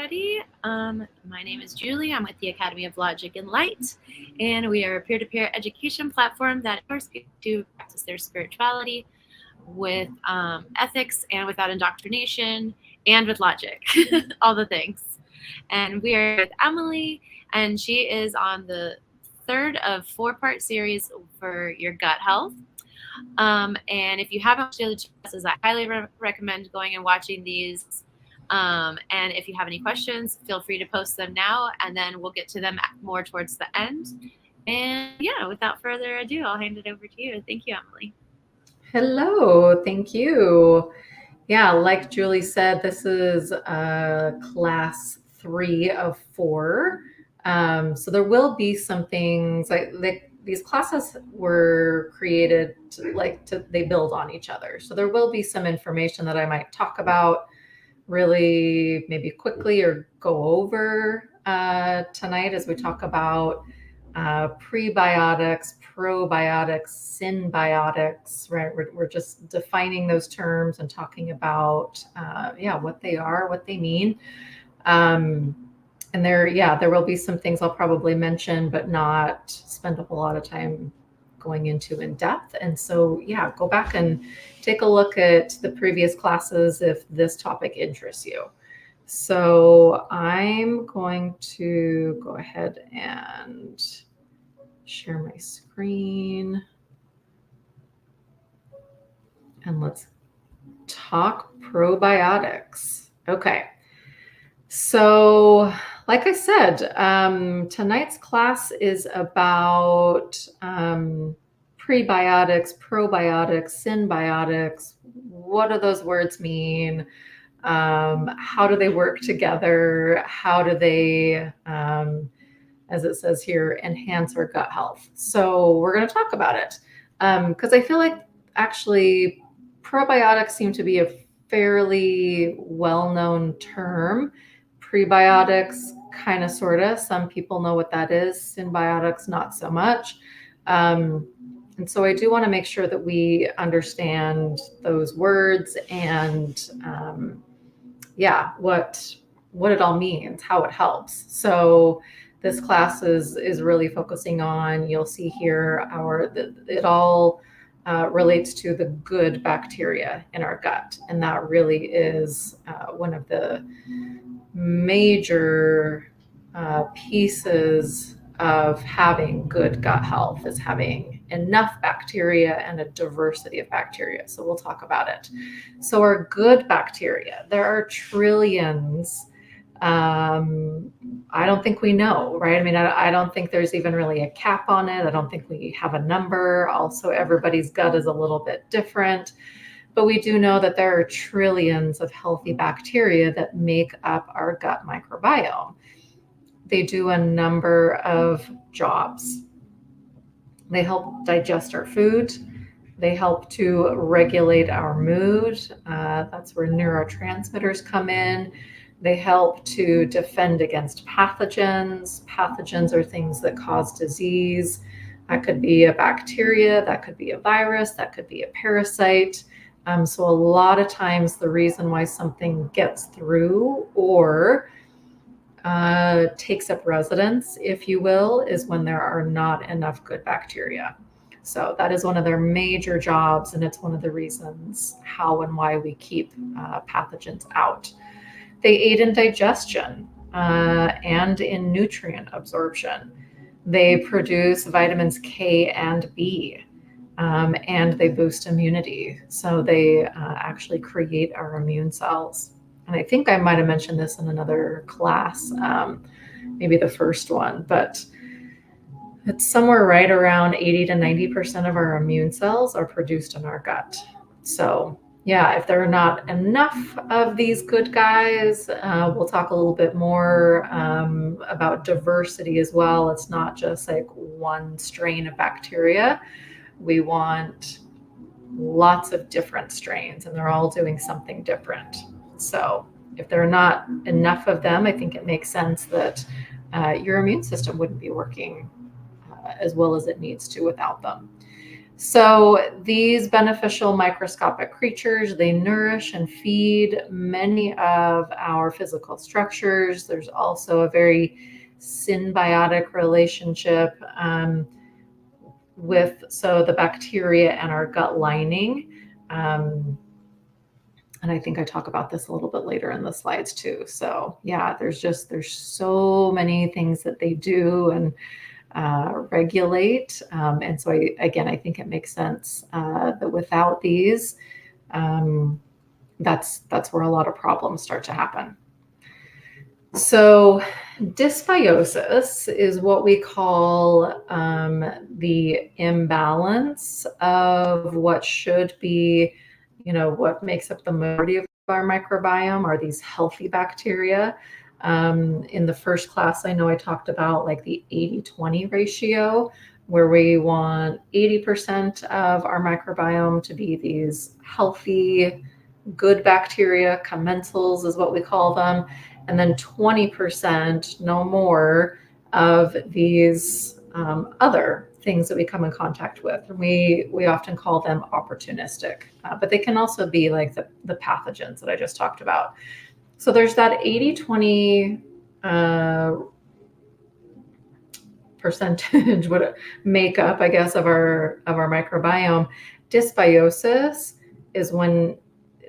everybody. My name is Julie. I'm with the Academy of Logic and Light, and we are a peer-to-peer education platform that empowers people to practice their spirituality with ethics and without indoctrination and with logic, all the things. And we are with Emilie, and she is on the third of four-part series for your gut health. And if you haven't watched the other two classes, I highly recommend going and watching these. And if you have any questions, feel free to post them now, and then we'll get to them more towards the end. And yeah, without further ado, I'll hand it over to you. Thank you, Emilie. Hello, thank you. Yeah, like Julie said, this is class 3 of 4. So there will be some things like these classes were created they build on each other. So there will be some information that I might talk about really maybe quickly or go over tonight as we talk about prebiotics, probiotics, synbiotics, right? We're just defining those terms and talking about, what they are, what they mean. And there will be some things I'll probably mention, but not spend a whole lot of time going into in depth. And so, go back and take a look at the previous classes if this topic interests you. So I'm going to go ahead and share my screen. And let's talk probiotics. Okay. So, like I said, tonight's class is about prebiotics, probiotics, synbiotics. What do those words mean? How do they work together? How do they, as it says here, enhance our gut health? So we're going to talk about it because I feel like actually probiotics seem to be a fairly well-known term. Prebiotics, kind of, sort of. Some people know what that is. Synbiotics, not so much. And so I do want to make sure that we understand those words and, what it all means, how it helps. So this class is really focusing on, you'll see here, it all relates to the good bacteria in our gut. And that really is one of the major pieces of having good gut health, is having enough bacteria and a diversity of bacteria. So we'll talk about it. So our good bacteria, there are trillions. I don't think we know, right? I mean, I don't think there's even really a cap on it. I don't think we have a number. Also, everybody's gut is a little bit different. But we do know that there are trillions of healthy bacteria that make up our gut microbiome. They do a number of jobs. They help digest our food. They help to regulate our mood. That's where neurotransmitters come in. They help to defend against pathogens. Pathogens are things that cause disease. That could be a bacteria, that could be a virus, that could be a parasite. So a lot of times the reason why something gets through or takes up residence, if you will, is when there are not enough good bacteria. So that is one of their major jobs, and it's one of the reasons how and why we keep pathogens out. They aid in digestion and in nutrient absorption. They produce vitamins K and B. And they boost immunity. So they actually create our immune cells. And I think I might have mentioned this in another class, maybe the first one, but it's somewhere right around 80 to 90% of our immune cells are produced in our gut. So if there are not enough of these good guys, we'll talk a little bit more about diversity as well. It's not just like one strain of bacteria. We want lots of different strains, and they're all doing something different. So if there are not enough of them, I think it makes sense that your immune system wouldn't be working as well as it needs to without them. So these beneficial microscopic creatures, they nourish and feed many of our physical structures. There's also a very symbiotic relationship with the bacteria and our gut lining. And I think I talk about this a little bit later in the slides too. So yeah, there's so many things that they do and regulate. And so I think it makes sense that without these, that's where a lot of problems start to happen. So dysbiosis is what we call the imbalance of what should be, what makes up the majority of our microbiome are these healthy bacteria. In the first class, I know I talked about like the 80-20 ratio, where we want 80% of our microbiome to be these healthy, good bacteria, commensals is what we call them, and then 20%, no more, of these other things that we come in contact with. And we often call them opportunistic, but they can also be like the pathogens that I just talked about. So there's that 80-20 percentage makeup, I guess, of our microbiome. Dysbiosis is when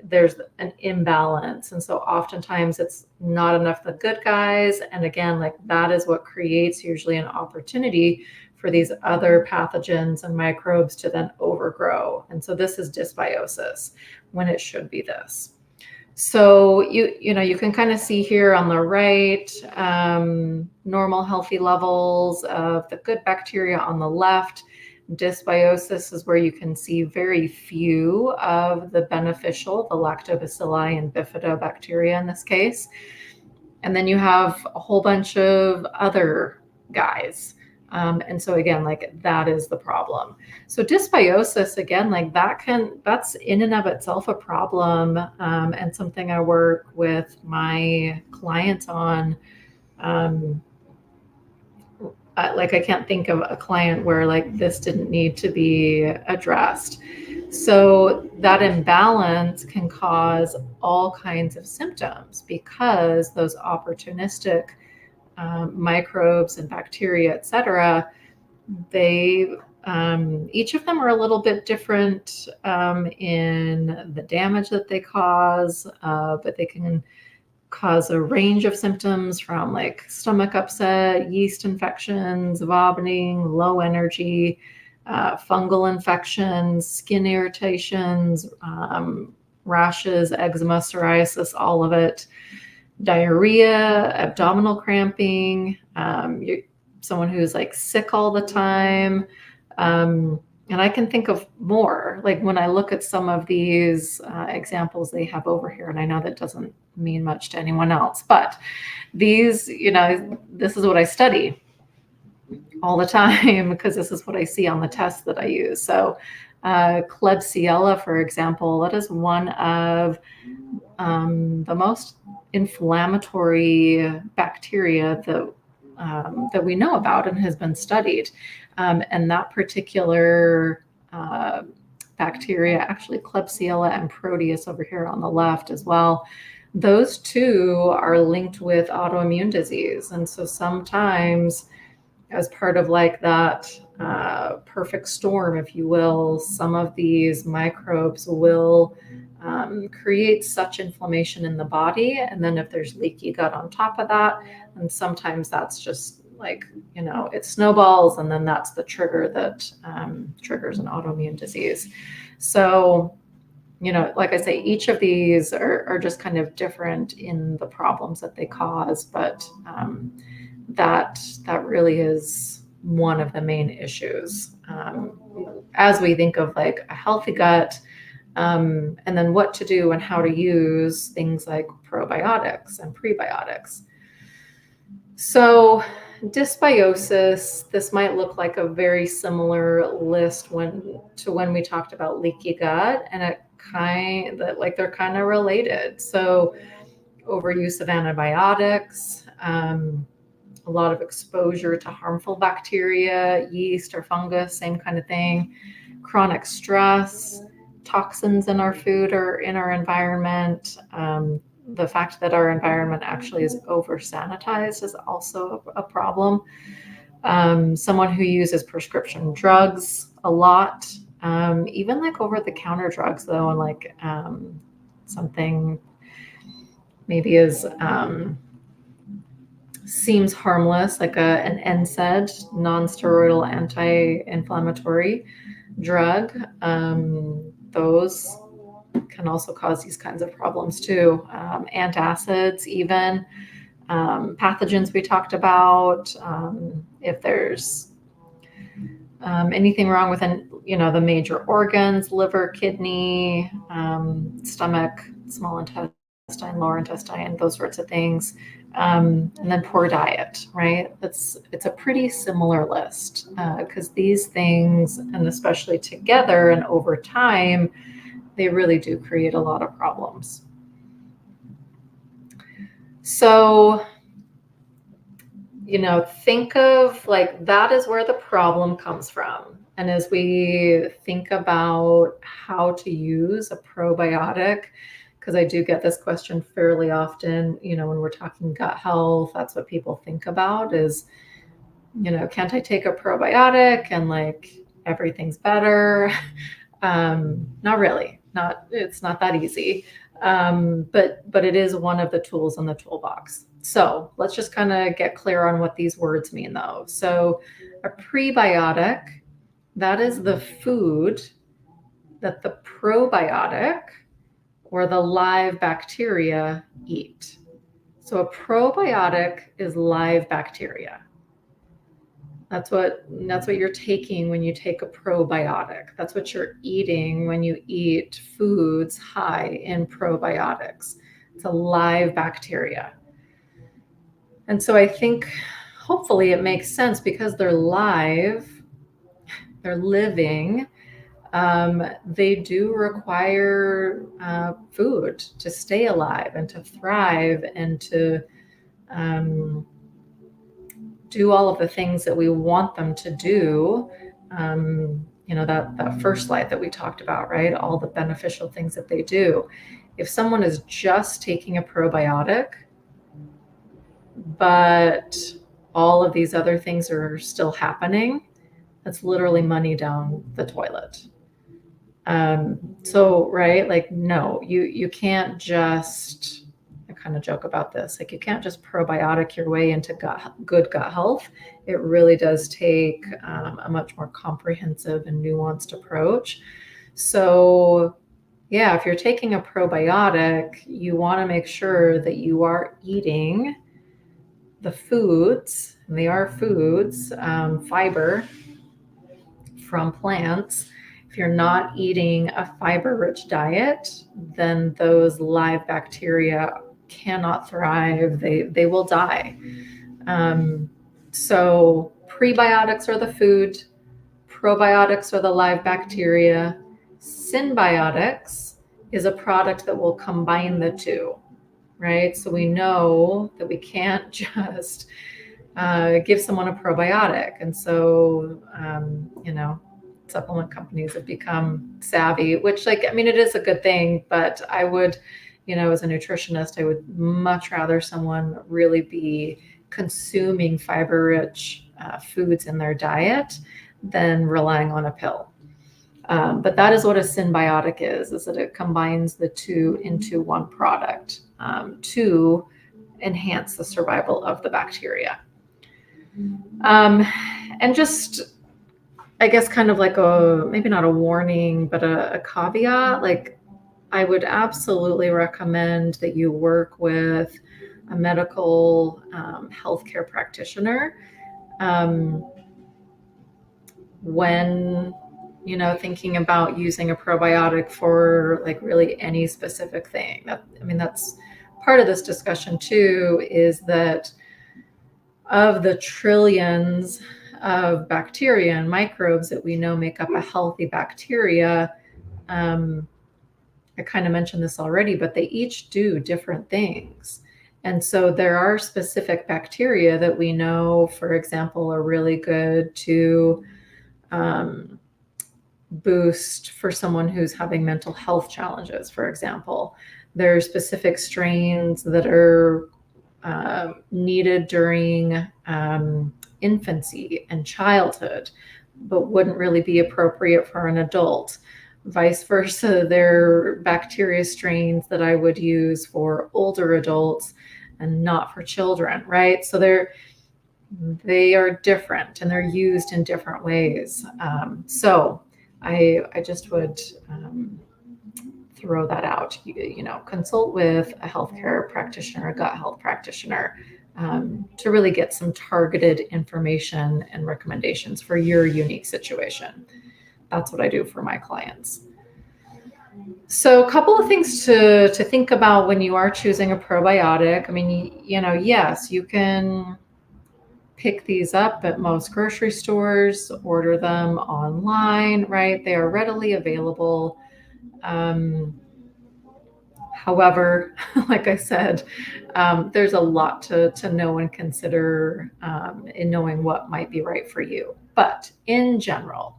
there's an imbalance, and so oftentimes it's not enough the good guys, and again, like that is what creates usually an opportunity for these other pathogens and microbes to then overgrow. And so this is dysbiosis when it should be this. So you can kind of see here on the right, normal healthy levels of the good bacteria on the left. Dysbiosis is where you can see very few of the beneficial, the lactobacilli and bifidobacteria in this case. And then you have a whole bunch of other guys. And so again, like that is the problem. So dysbiosis, again, like that's in and of itself a problem, and something I work with my clients on. Like I can't think of a client where like this didn't need to be addressed. So that imbalance can cause all kinds of symptoms because those opportunistic microbes and bacteria, et cetera, they each of them are a little bit different in the damage that they cause, but they can cause a range of symptoms from like stomach upset, yeast infections, vomiting, low energy, fungal infections, skin irritations, rashes, eczema, psoriasis, all of it, diarrhea, abdominal cramping, someone who's like sick all the time. And I can think of more, like when I look at some of these examples they have over here, and I know that doesn't mean much to anyone else, but these, this is what I study all the time because this is what I see on the tests that I use. So Klebsiella, for example, that is one of the most inflammatory bacteria that we know about and has been studied. And that particular bacteria, actually Klebsiella and Proteus over here on the left as well, those two are linked with autoimmune disease. And so sometimes as part of like that perfect storm, if you will, some of these microbes will create such inflammation in the body. And then if there's leaky gut on top of that, and sometimes that's just like, it snowballs, and then that's the trigger that triggers an autoimmune disease. So, like I say, each of these are just kind of different in the problems that they cause, but that really is one of the main issues as we think of like a healthy gut, and then what to do and how to use things like probiotics and prebiotics. So dysbiosis, this might look like a very similar list when we talked about leaky gut, and they're kind of related. So overuse of antibiotics, a lot of exposure to harmful bacteria, yeast or fungus, same kind of thing. chronic stress, toxins in our food or in our environment. The fact that our environment actually is over sanitized is also a problem. Someone who uses prescription drugs a lot, even like over the counter drugs though, and like something maybe is seems harmless, like an NSAID, non-steroidal anti-inflammatory drug. Those can also cause these kinds of problems too. Antacids, even pathogens we talked about. If there's anything wrong with the major organs, liver, kidney, stomach, small intestine, lower intestine, those sorts of things. And then poor diet, right? It's a pretty similar list because these things, and especially together and over time, they really do create a lot of problems. So, think of like that is where the problem comes from. And as we think about how to use a probiotic, because I do get this question fairly often, when we're talking gut health, that's what people think about is, can't I take a probiotic and like everything's better? Not really. It's not that easy. But it is one of the tools in the toolbox. So let's just kind of get clear on what these words mean though. So a prebiotic, that is the food that the probiotic or the live bacteria eat. So a probiotic is live bacteria. That's what you're taking when you take a probiotic. That's what you're eating when you eat foods high in probiotics. It's a live bacteria. And so I think hopefully it makes sense because they're live, they're living. They do require food to stay alive and to thrive and to do all of the things that we want them to do. That first slide that we talked about, right? All the beneficial things that they do. If someone is just taking a probiotic, but all of these other things are still happening, that's literally money down the toilet. Right, like, no, you can't just, I kind of joke about this, like you can't just probiotic your way into good gut health. It really does take a much more comprehensive and nuanced approach. So yeah, if you're taking a probiotic, you want to make sure that you are eating the foods, and they are foods, fiber from plants. If you're not eating a fiber-rich diet, then those live bacteria cannot thrive. They will die. So prebiotics are the food, probiotics are the live bacteria. Synbiotics is a product that will combine the two, right? So we know that we can't just give someone a probiotic. And so, supplement companies have become savvy, which it is a good thing, but I would, as a nutritionist, I would much rather someone really be consuming fiber-rich foods in their diet than relying on a pill. But that is what a synbiotic is that it combines the two into one product to enhance the survival of the bacteria. And just, I guess, kind of like maybe not a warning, but a caveat, like I would absolutely recommend that you work with a medical healthcare practitioner when thinking about using a probiotic for like really any specific thing. That's part of this discussion too, is that of the trillions of bacteria and microbes that we know make up a healthy bacteria, I kind of mentioned this already, but they each do different things. And so there are specific bacteria that we know, for example, are really good to boost for someone who's having mental health challenges, for example. There are specific strains that are needed during infancy and childhood, but wouldn't really be appropriate for an adult. Vice versa, there are bacteria strains that I would use for older adults and not for children, right? So they are different and they're used in different ways. So I just would throw that out. Consult with a healthcare practitioner, a gut health practitioner, to really get some targeted information and recommendations for your unique situation. That's what I do for my clients. So a couple of things to think about when you are choosing a probiotic. I mean, yes, you can pick these up at most grocery stores, order them online, right? They are readily available. However, like I said, there's a lot to know and consider in knowing what might be right for you. But in general,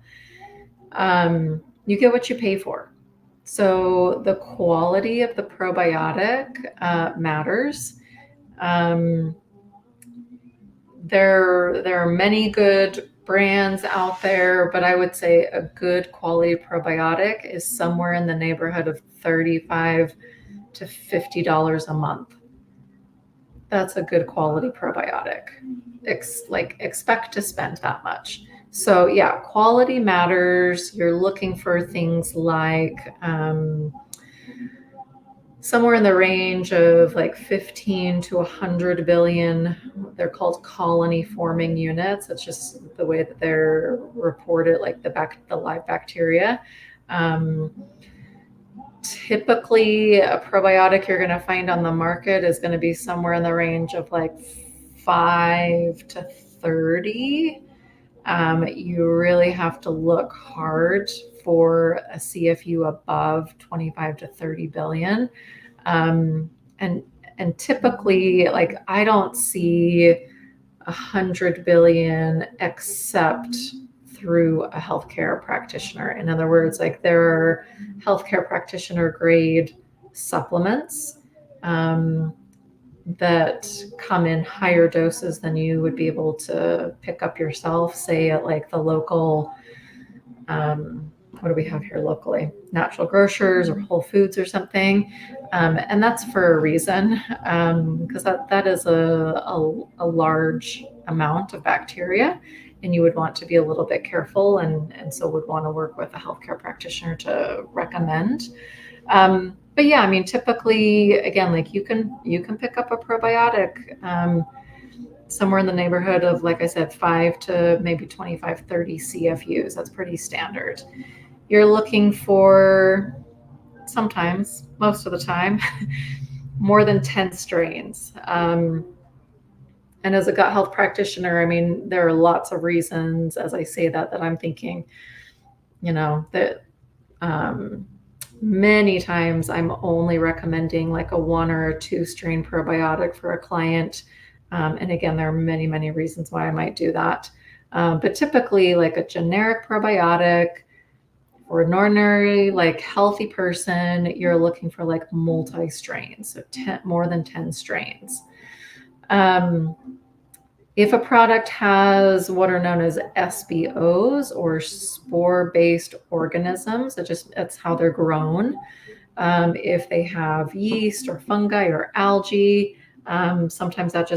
you get what you pay for. So the quality of the probiotic matters. There are many good brands out there, but I would say a good quality probiotic is somewhere in the neighborhood of $35 to $50 a month. That's a good quality probiotic. Expect to spend that much. So yeah, quality matters. You're looking for things like somewhere in the range of like 15 to 100 billion. They're called colony forming units. It's just the way that they're reported, like the live bacteria. Typically, a probiotic you're going to find on the market is going to be somewhere in the range of like 5 to 30. You really have to look hard for a CFU above 25 to 30 billion. And typically, like, I don't see 100 billion except through a healthcare practitioner. In other words, like, there are healthcare practitioner grade supplements that come in higher doses than you would be able to pick up yourself, say at like the local, what do we have here locally? Natural Grocers or Whole Foods or something. And that's for a reason, because that is a large amount of bacteria, and you would want to be a little bit careful, and so would want to work with a healthcare practitioner to recommend. But yeah, I mean, typically, again, like you can pick up a probiotic somewhere in the neighborhood of, like I said, 5 to maybe 25, 30 CFUs. That's pretty standard. You're looking for, sometimes, most of the time, more than 10 strains. And as a gut health practitioner, I mean, there are lots of reasons, as I say that I'm thinking, that many times I'm only recommending like a 1 or a 2 strain probiotic for a client. And again, there are many, many reasons why I might do that. But typically, like a generic probiotic for an ordinary, like, healthy person, you're looking for like multi-strains, so more than 10 strains. If a product has what are known as SBOs, or spore-based organisms, that's how they're grown. If they have yeast or fungi or algae, sometimes that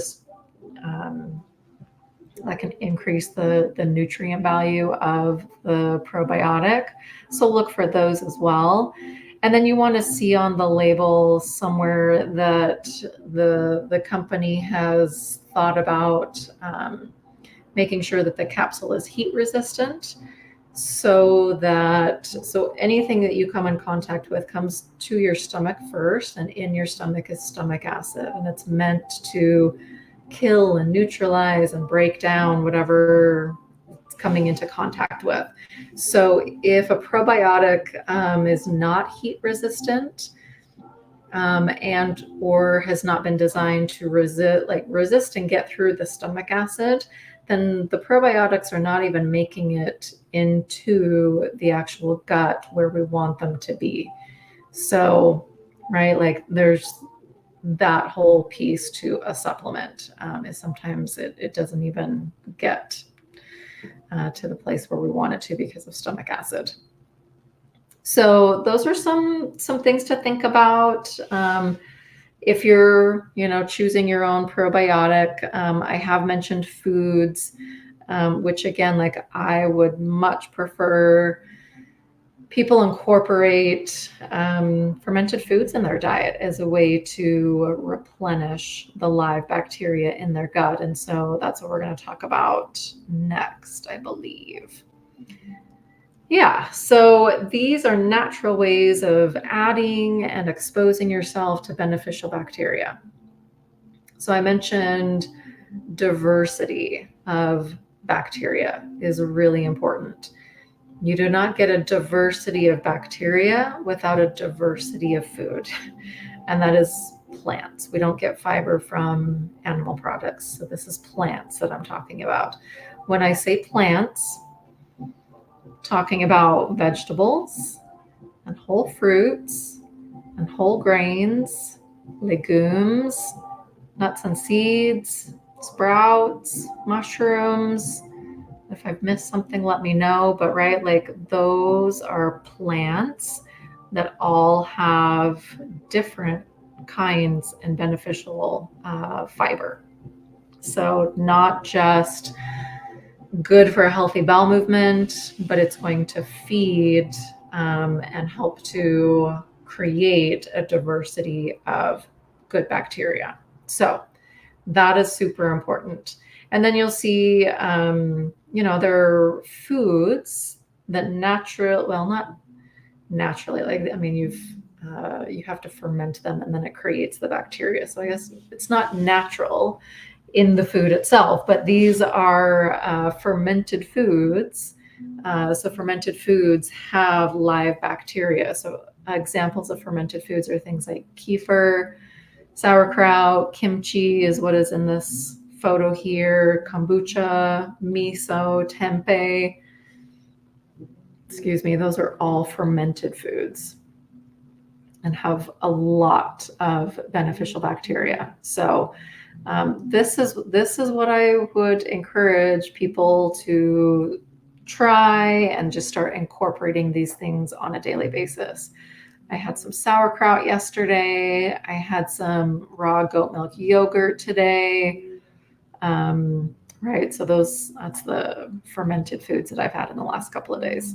can increase the nutrient value of the probiotic. So look for those as well. And then you want to see on the label somewhere that the company has thought about making sure that the capsule is heat resistant, so anything that you come in contact with comes to your stomach first, and in your stomach is stomach acid, and it's meant to kill and neutralize and break down whatever it's coming into contact with. So if a probiotic is not heat resistant and or has not been designed to resist and get through the stomach acid, then the probiotics are not even making it into the actual gut where we want them to be. So, right, like there's that whole piece to a supplement is sometimes it doesn't even get to the place where we want it to because of stomach acid. So those are some things to think about. If you're, choosing your own probiotic, I have mentioned foods, which again, like I would much prefer people incorporate fermented foods in their diet as a way to replenish the live bacteria in their gut. And so that's what we're going to talk about next, I believe. Yeah, so these are natural ways of adding and exposing yourself to beneficial bacteria. So I mentioned diversity of bacteria is really important. You do not get a diversity of bacteria without a diversity of food, and that is plants. We don't get fiber from animal products, so this is plants that I'm talking about. When I say plants, talking about vegetables and whole fruits and whole grains, legumes, nuts and seeds, sprouts, mushrooms. If I've missed something, let me know. But right, like those are plants that all have different kinds and beneficial fiber. So not just good for a healthy bowel movement, but it's going to feed and help to create a diversity of good bacteria. So that is super important. And then you'll see, there are foods that not naturally, you have to ferment them and then it creates the bacteria. So I guess it's not natural in the food itself, but these are fermented foods. So fermented foods have live bacteria. So examples of fermented foods are things like kefir, sauerkraut, kimchi is what is in this photo here, kombucha, miso, tempeh. Excuse me, those are all fermented foods and have a lot of beneficial bacteria. So this is what I would encourage people to try and just start incorporating these things on a daily basis. I had some sauerkraut yesterday. I had some raw goat milk yogurt today. Right, so that's the fermented foods that I've had in the last couple of days.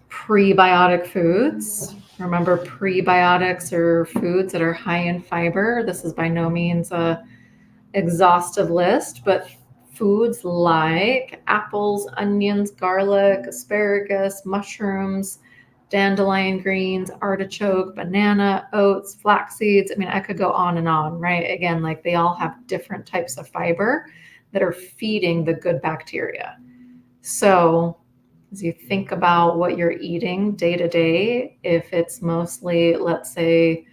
Prebiotic foods. Remember, prebiotics are foods that are high in fiber. This is by no means a exhaustive list, but foods like apples, onions, garlic, asparagus, mushrooms, dandelion greens, artichoke, banana, oats, flax seeds. I could go on and on, right? Again, like they all have different types of fiber that are feeding the good bacteria. So as you think about what you're eating day to day, if it's mostly, let's say,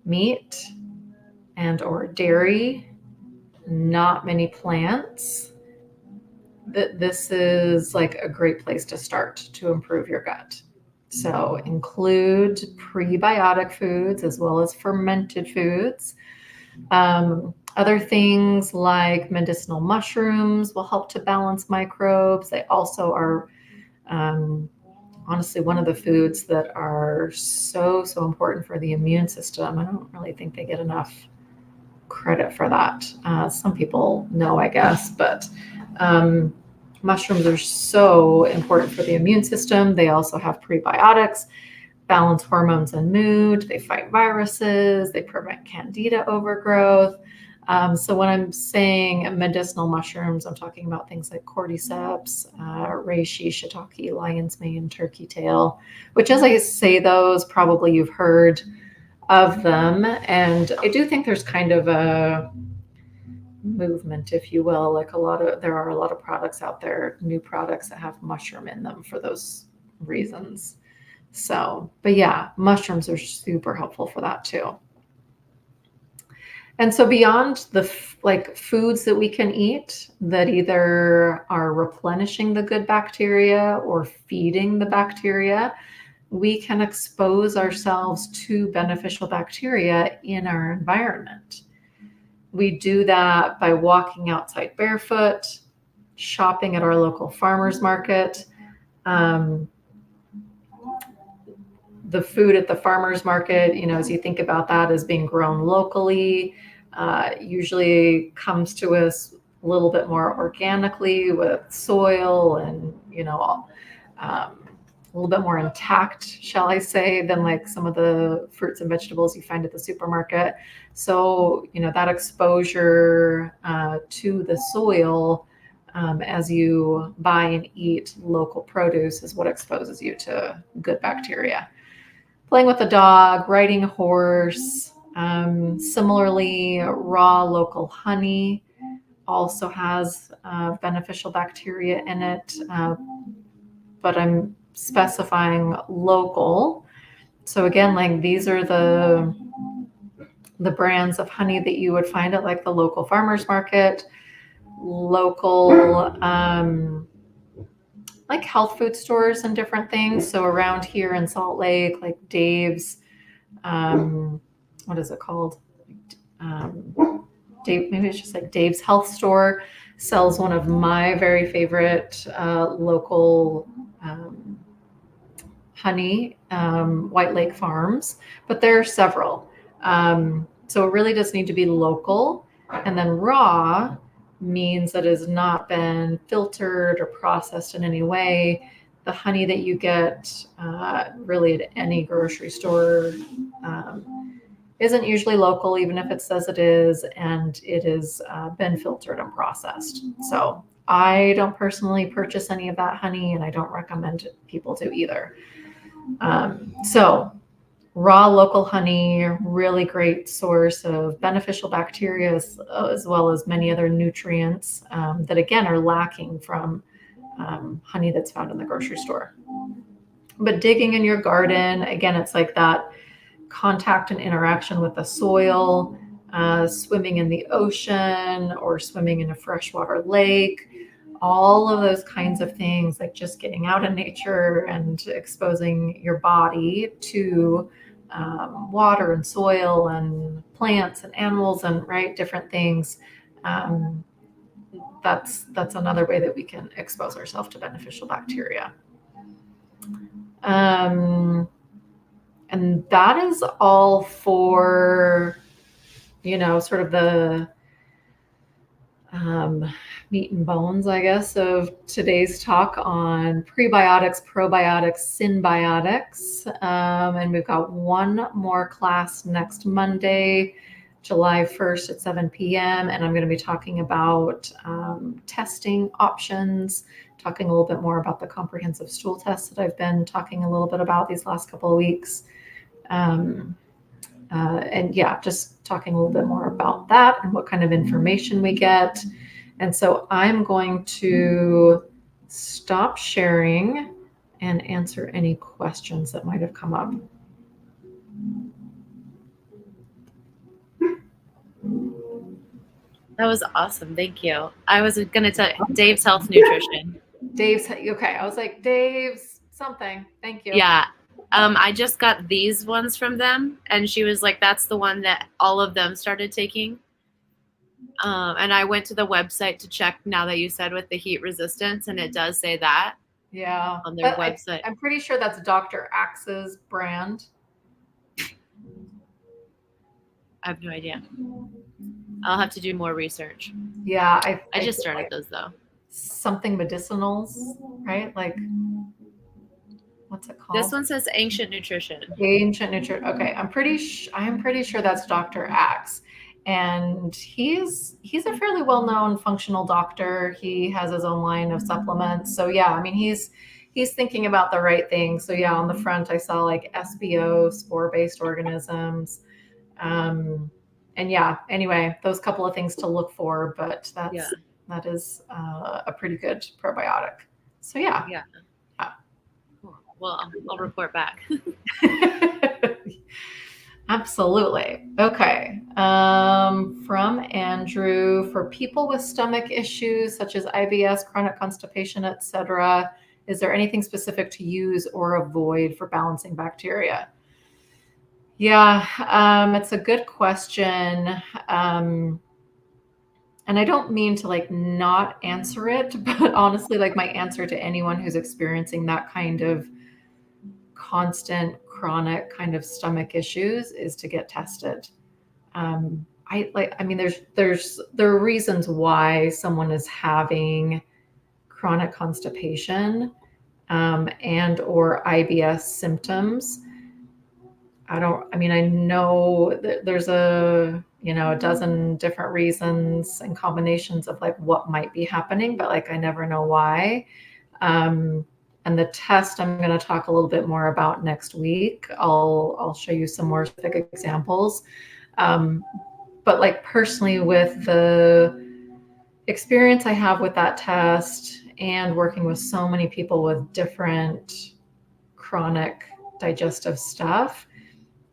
meat and or dairy, not many plants, this is like a great place to start to improve your gut. So include prebiotic foods as well as fermented foods. Other things like medicinal mushrooms will help to balance microbes. They also are honestly one of the foods that are so important for the immune system. I don't really think they get enough credit for that. Some people know, I guess, but mushrooms are so important for the immune system. They also have prebiotics, balance hormones and mood. They fight viruses. They prevent candida overgrowth. So when I'm saying medicinal mushrooms, I'm talking about things like cordyceps, reishi, shiitake, lion's mane, turkey tail, which as I say those, probably you've heard of them. And I do think there's kind of a movement, if you will, like there are a lot of products out there, new products that have mushroom in them for those reasons. So, but yeah, mushrooms are super helpful for that too. And so beyond the like foods that we can eat that either are replenishing the good bacteria or feeding the bacteria, we can expose ourselves to beneficial bacteria in our environment. We do that by walking outside barefoot, shopping at our local farmers market. The food at the farmers market, as you think about that as being grown locally, usually comes to us a little bit more organically with soil and, a little bit more intact, shall I say, than like some of the fruits and vegetables you find at the supermarket. So, that exposure to the soil as you buy and eat local produce is what exposes you to good bacteria. Playing with a dog, riding a horse. Similarly, raw local honey also has beneficial bacteria in it, but I'm specifying local. So again, like these are the brands of honey that you would find at like the local farmers market, local like health food stores and different things. So around here in Salt Lake, like Dave's, what is it called? Dave, maybe it's just like Dave's Health Store sells one of my very favorite local honey, White Lake Farms, but there are several. So it really does need to be local. And then raw means that it has not been filtered or processed in any way. The honey that you get really at any grocery store isn't usually local, even if it says it is, and it has been filtered and processed. So I don't personally purchase any of that honey, and I don't recommend people to either. So raw local honey, really great source of beneficial bacteria as well as many other nutrients that again are lacking from honey that's found in the grocery store. But digging in your garden, again, it's like that contact and interaction with the soil, swimming in the ocean or swimming in a freshwater lake, all of those kinds of things, like just getting out in nature and exposing your body to water and soil and plants and animals and different things. That's another way that we can expose ourselves to beneficial bacteria. And that is all for, sort of the meat and bones, I guess, of today's talk on prebiotics, probiotics, synbiotics. And we've got one more class next Monday, July 1st at 7 p.m. And I'm going to be talking about testing options, talking a little bit more about the comprehensive stool test that I've been talking a little bit about these last couple of weeks. And yeah, just talking a little bit more about that and what kind of information we get. And so I'm going to stop sharing and answer any questions that might have come up. That was awesome. Thank you. I was going to tell Dave's Health Nutrition. Dave's, okay. I was like, Dave's something. Thank you. Yeah. I just got these ones from them, and she was like, that's the one that all of them started taking. And I went to the website to check now that you said with the heat resistance, and it does say that. Yeah. On their website. I'm pretty sure that's Dr. Axe's brand. I have no idea. I'll have to do more research. Yeah. I just started those though. Something medicinals, right? Like, what's it called? This one says Ancient Nutrition. Ancient Nutrition. Okay. I'm pretty sure that's Dr. Axe. And he's a fairly well-known functional doctor. He has his own line of supplements. So yeah, I mean, he's thinking about the right thing. So yeah, on the front, I saw like SBO, spore-based organisms. And yeah, anyway, those couple of things to look for, but that is a pretty good probiotic. So yeah. Yeah. Well, I'll report back. Absolutely. Okay. From Andrew, for people with stomach issues such as IBS, chronic constipation, etc., is there anything specific to use or avoid for balancing bacteria? Yeah, it's a good question. Um, and I don't mean to like not answer it, but honestly, like my answer to anyone who's experiencing that kind of constant chronic kind of stomach issues is to get tested. I mean, there are reasons why someone is having chronic constipation and or IBS symptoms. I mean, I know that there's a dozen different reasons and combinations of like what might be happening, but like I never know why. Um, and the test I'm going to talk a little bit more about next week. I'll show you some more specific examples. Um, but like personally, with the experience I have with that test and working with so many people with different chronic digestive stuff,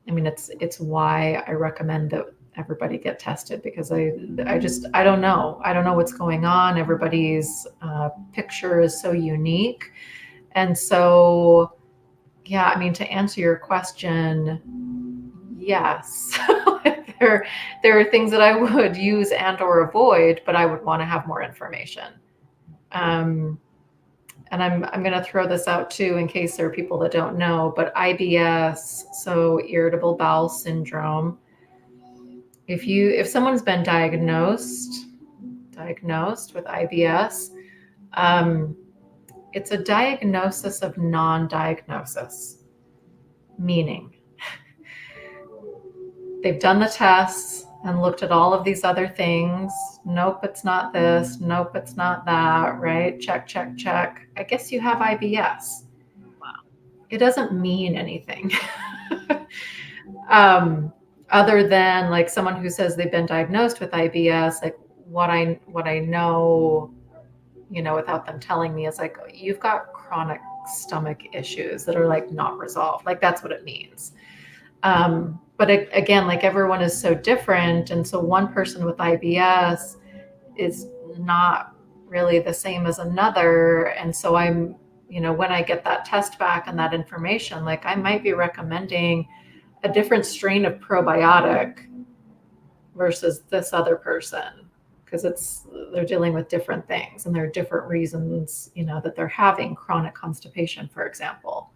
I mean, it's why I recommend that everybody get tested, because I don't know. I don't know what's going on. Everybody's picture is so unique. And so, yeah, I mean, to answer your question, yes. There are things that I would use and or avoid, but I would want to have more information. Um, and I'm going to throw this out too in case there are people that don't know, but IBS, so irritable bowel syndrome, if someone's been diagnosed with IBS, um, it's a diagnosis of non-diagnosis, meaning they've done the tests and looked at all of these other things. Nope, it's not this. Nope, it's not that, right? Check, check, check. I guess you have IBS. Wow. It doesn't mean anything. Other than like someone who says they've been diagnosed with IBS, like what I know, without them telling me is like, you've got chronic stomach issues that are like not resolved. Like that's what it means. But again, like everyone is so different. And so one person with IBS is not really the same as another. And so when I get that test back and that information, like I might be recommending a different strain of probiotic versus this other person, because they're dealing with different things and there are different reasons, that they're having chronic constipation, for example.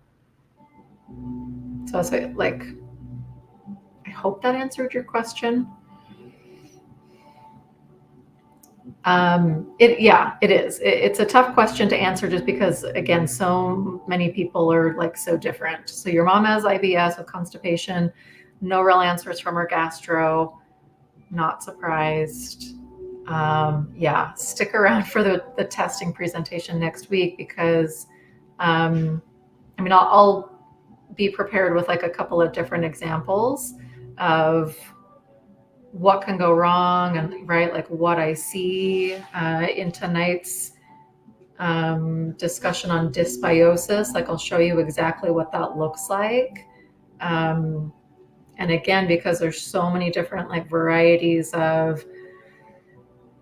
So it's like, I hope that answered your question. It is. It's a tough question to answer just because, again, so many people are like so different. So your mom has IBS with constipation, no real answers from her gastro. Not surprised. Stick around for the testing presentation next week because, I'll be prepared with like a couple of different examples of what can go wrong and right, like what I see in tonight's discussion on dysbiosis. Like I'll show you exactly what that looks like. And again, because there's so many different like varieties of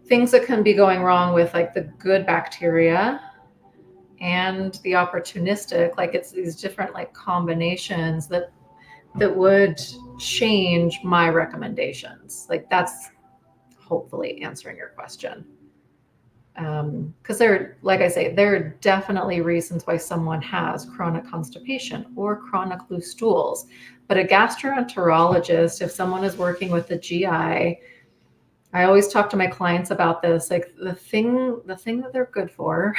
things that can be going wrong with like the good bacteria and the opportunistic, like it's these different like combinations that would change my recommendations. Like that's hopefully answering your question. Because like I say, there are definitely reasons why someone has chronic constipation or chronic loose stools. But a gastroenterologist, if someone is working with the GI, I always talk to my clients about this. Like the thing that they're good for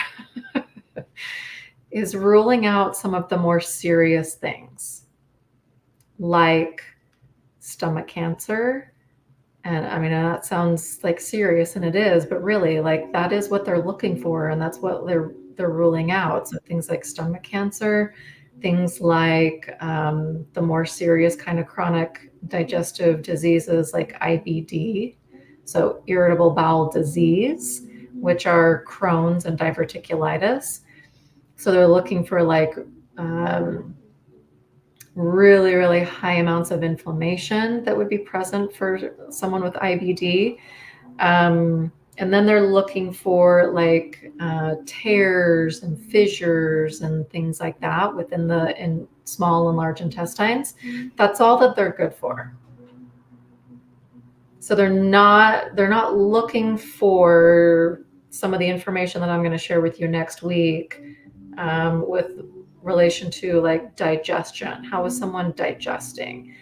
is ruling out some of the more serious things, like stomach cancer. And I mean, that sounds like serious, and it is, but really, like that is what they're looking for, and that's what they're ruling out. So things like stomach cancer, things like the more serious kind of chronic digestive diseases like IBD, so irritable bowel disease, which are Crohn's and diverticulitis. So they're looking for like really, really high amounts of inflammation that would be present for someone with IBD. And then they're looking for like tears and fissures and things like that within in small and large intestines. That's all that they're good for. So they're not looking for some of the information that I'm going to share with you next week with relation to like digestion. How is someone digesting?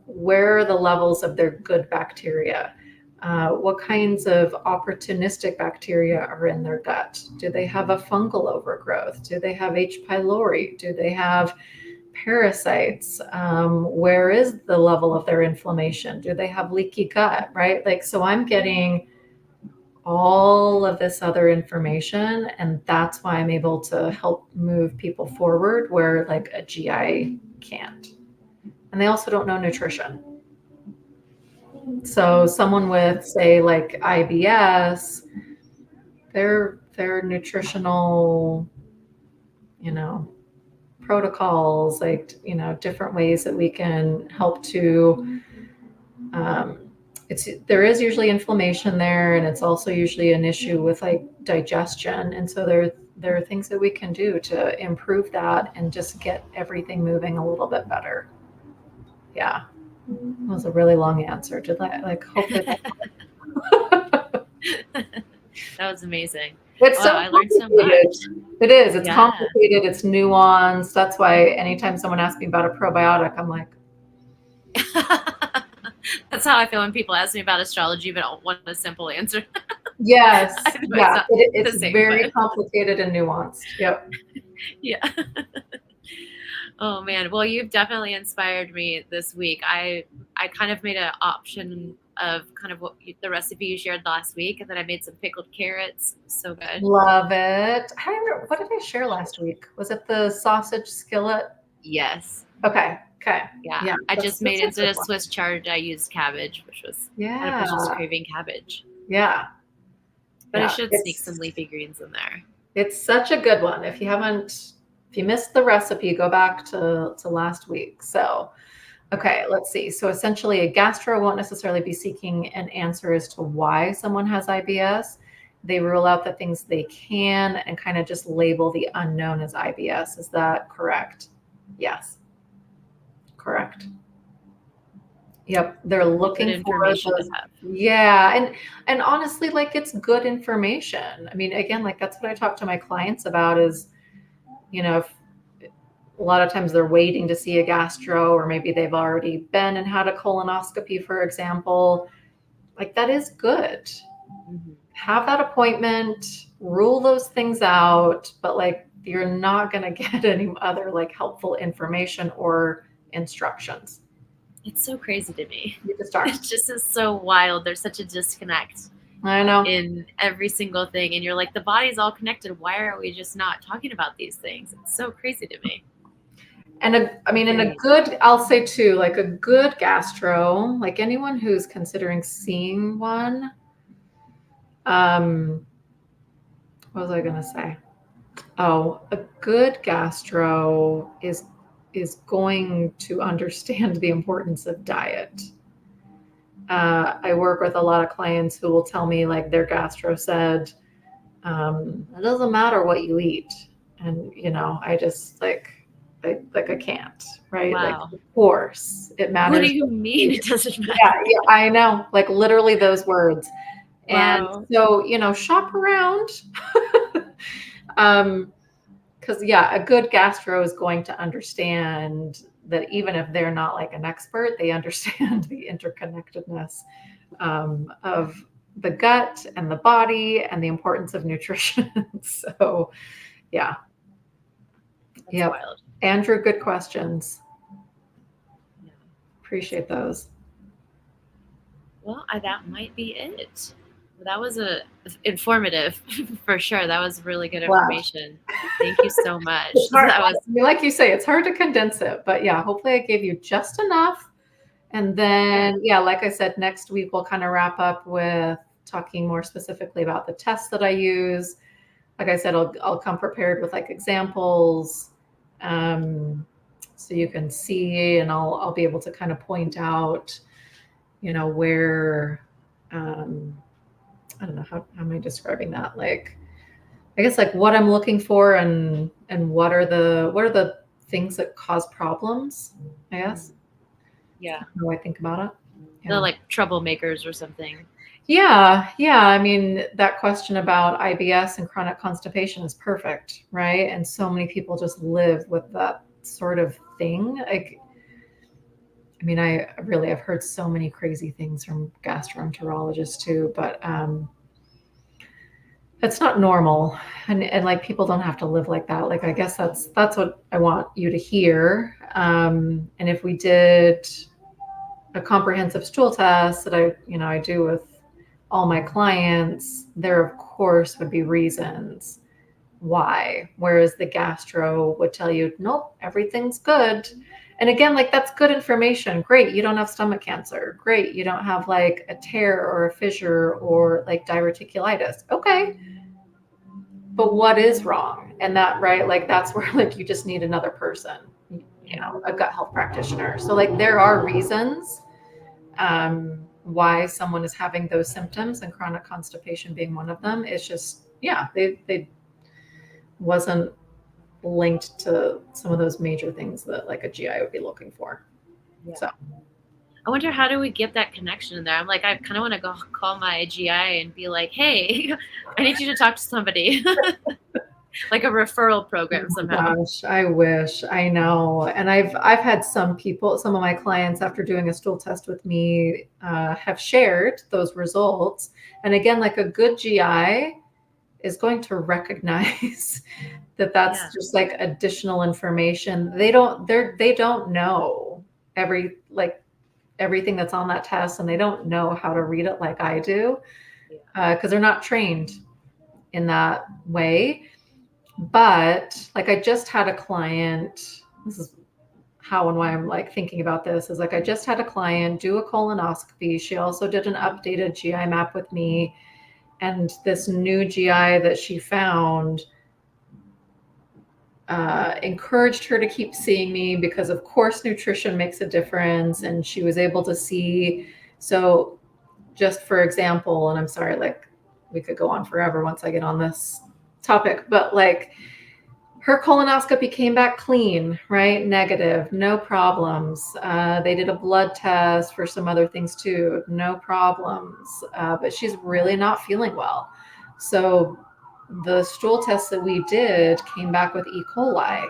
Where are the levels of their good bacteria? What kinds of opportunistic bacteria are in their gut? Do they have a fungal overgrowth? Do they have H. pylori? Do they have parasites? Where is the level of their inflammation? Do they have leaky gut, right? Like, so I'm getting all of this other information, and that's why I'm able to help move people forward where like a GI can't. And they also don't know nutrition. So someone with, say, like IBS, their nutritional, protocols, like, different ways that we can help to, there is usually inflammation there, and it's also usually an issue with like digestion. And so there are things that we can do to improve that and just get everything moving a little bit better. Yeah. That was a really long answer. Did I hopefully that was amazing. It's wow, I learned so much. It is. It's complicated. It's nuanced. That's why anytime someone asks me about a probiotic, I'm like, that's how I feel when people ask me about astrology, but don't want a simple answer. Yes. Yeah. It's very complicated and nuanced. Yep. Yeah. Oh man. Well, you've definitely inspired me this week. I kind of made an option of kind of the recipe you shared last week, and then I made some pickled carrots. So good. Love it. I don't remember, what did I share last week? Was it the sausage skillet? Yes. Okay. Yeah. I just made, instead of Swiss chard, I used cabbage, which was kind of just craving cabbage. Yeah. But I should sneak some leafy greens in there. It's such a good one. If you missed the recipe, go back to last week. So, okay, let's see. So essentially a gastro won't necessarily be seeking an answer as to why someone has IBS. They rule out the things they can and kind of just label the unknown as IBS. Is that correct? Yes. Correct. Yep. They're looking for those. Yeah. And honestly, like, it's good information. I mean, again, like, that's what I talk to my clients about is, if a lot of times they're waiting to see a gastro, or maybe they've already been and had a colonoscopy, for example, like, that is good. Mm-hmm. Have that appointment, rule those things out, but like, you're not going to get any other like helpful information or instructions. It's so crazy to me. You just are. It just is so wild. There's such a disconnect. I know. In every single thing. And you're like, the body's all connected. Why are we just not talking about these things? It's so crazy to me. And I'll say too, like a good gastro, like anyone who's considering seeing one, what was I going to say? Oh, a good gastro is going to understand the importance of diet. I work with a lot of clients who will tell me like their gastro said, it doesn't matter what you eat. And, I just I can't, right? Wow. Like, of course it matters. What do you mean it doesn't matter? Yeah, I know, like literally those words. Wow. And so, shop around. Because a good gastro is going to understand that even if they're not like an expert, they understand the interconnectedness of the gut and the body and the importance of nutrition. So, yeah. That's wild. Andrew, good questions. Yeah. Appreciate those. Well, that might be it. That was informative for sure. That was really good information. Wow. Thank you so much. Like you say, it's hard to condense it, but yeah, hopefully I gave you just enough. And then, like I said, next week we'll kind of wrap up with talking more specifically about the tests that I use. Like I said, I'll come prepared with like examples, so you can see, and I'll be able to kind of point out, where, I don't know, how am I describing that? Like, I guess like what I'm looking for, and what are the things that cause problems, I guess. Yeah. How I think about it. The like troublemakers or something. Yeah. I mean, that question about IBS and chronic constipation is perfect, right? And so many people just live with that sort of thing. Like, I mean, I've heard so many crazy things from gastroenterologists too, but it's not normal. And like, people don't have to live like that. Like, I guess that's what I want you to hear. And if we did a comprehensive stool test that I do with all my clients, there of course would be reasons why. Whereas the gastro would tell you, nope, everything's good. And again, like, that's good information. Great, you don't have stomach cancer. Great, you don't have like a tear or a fissure or like diverticulitis. Okay. But what is wrong? And that, right, like, that's where like you just need another person, a gut health practitioner. So like, there are reasons why someone is having those symptoms, and chronic constipation being one of them. It's just, they wasn't linked to some of those major things that like a GI would be looking for. Yeah. So I wonder, how do we get that connection in there? I'm like, I kind of want to go call my GI and be like, hey, I need you to talk to somebody. Like a referral program somehow. Gosh, I wish. I know. And I've had some of my clients, after doing a stool test with me, have shared those results. And again, like, a good GI is going to recognize that that's just like additional information. They don't know everything that's on that test, and they don't know how to read it like I do, because they're not trained in that way. But like, I just had a client, this is how and why I'm like thinking about this, is like, I just had a client do a colonoscopy. She also did an updated GI map with me. And this new GI that she found encouraged her to keep seeing me, because of course nutrition makes a difference. And she was able to see. So just for example, and I'm sorry, like, we could go on forever once I get on this topic, but like, her colonoscopy came back clean, right? Negative, no problems. They did a blood test for some other things too, no problems. But she's really not feeling well. So the stool test that we did came back with E. coli.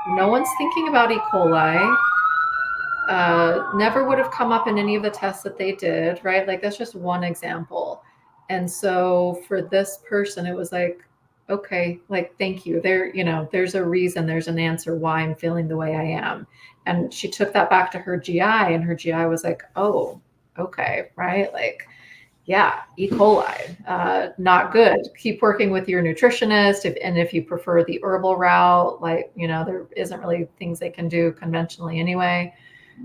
No one's thinking about E. coli. Never would have come up in any of the tests that they did, right? Like, that's just one example. And so for this person, it was like, okay, like, thank you. There's a reason, there's an answer why I'm feeling the way I am. And she took that back to her GI, and her GI was like, oh, okay, right? Like, yeah, E. coli, not good. Keep working with your nutritionist. If you prefer the herbal route, like, there isn't really things they can do conventionally anyway.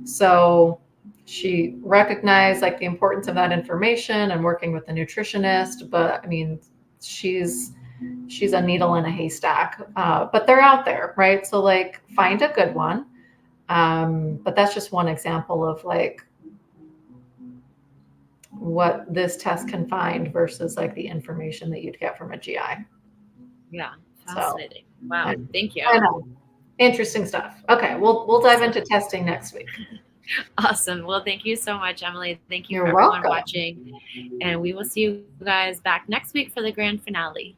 So she recognized like the importance of that information and working with the nutritionist. But I mean, she's a needle in a haystack, but they're out there, right? So like, find a good one. But that's just one example of like what this test can find versus like the information that you'd get from a GI. Yeah, fascinating. So, wow, thank you. I know. Interesting stuff. Okay, we'll dive into testing next week. Awesome. Well, thank you so much, Emilie. Thank you You're for everyone welcome. watching. And we will see you guys back next week for the grand finale.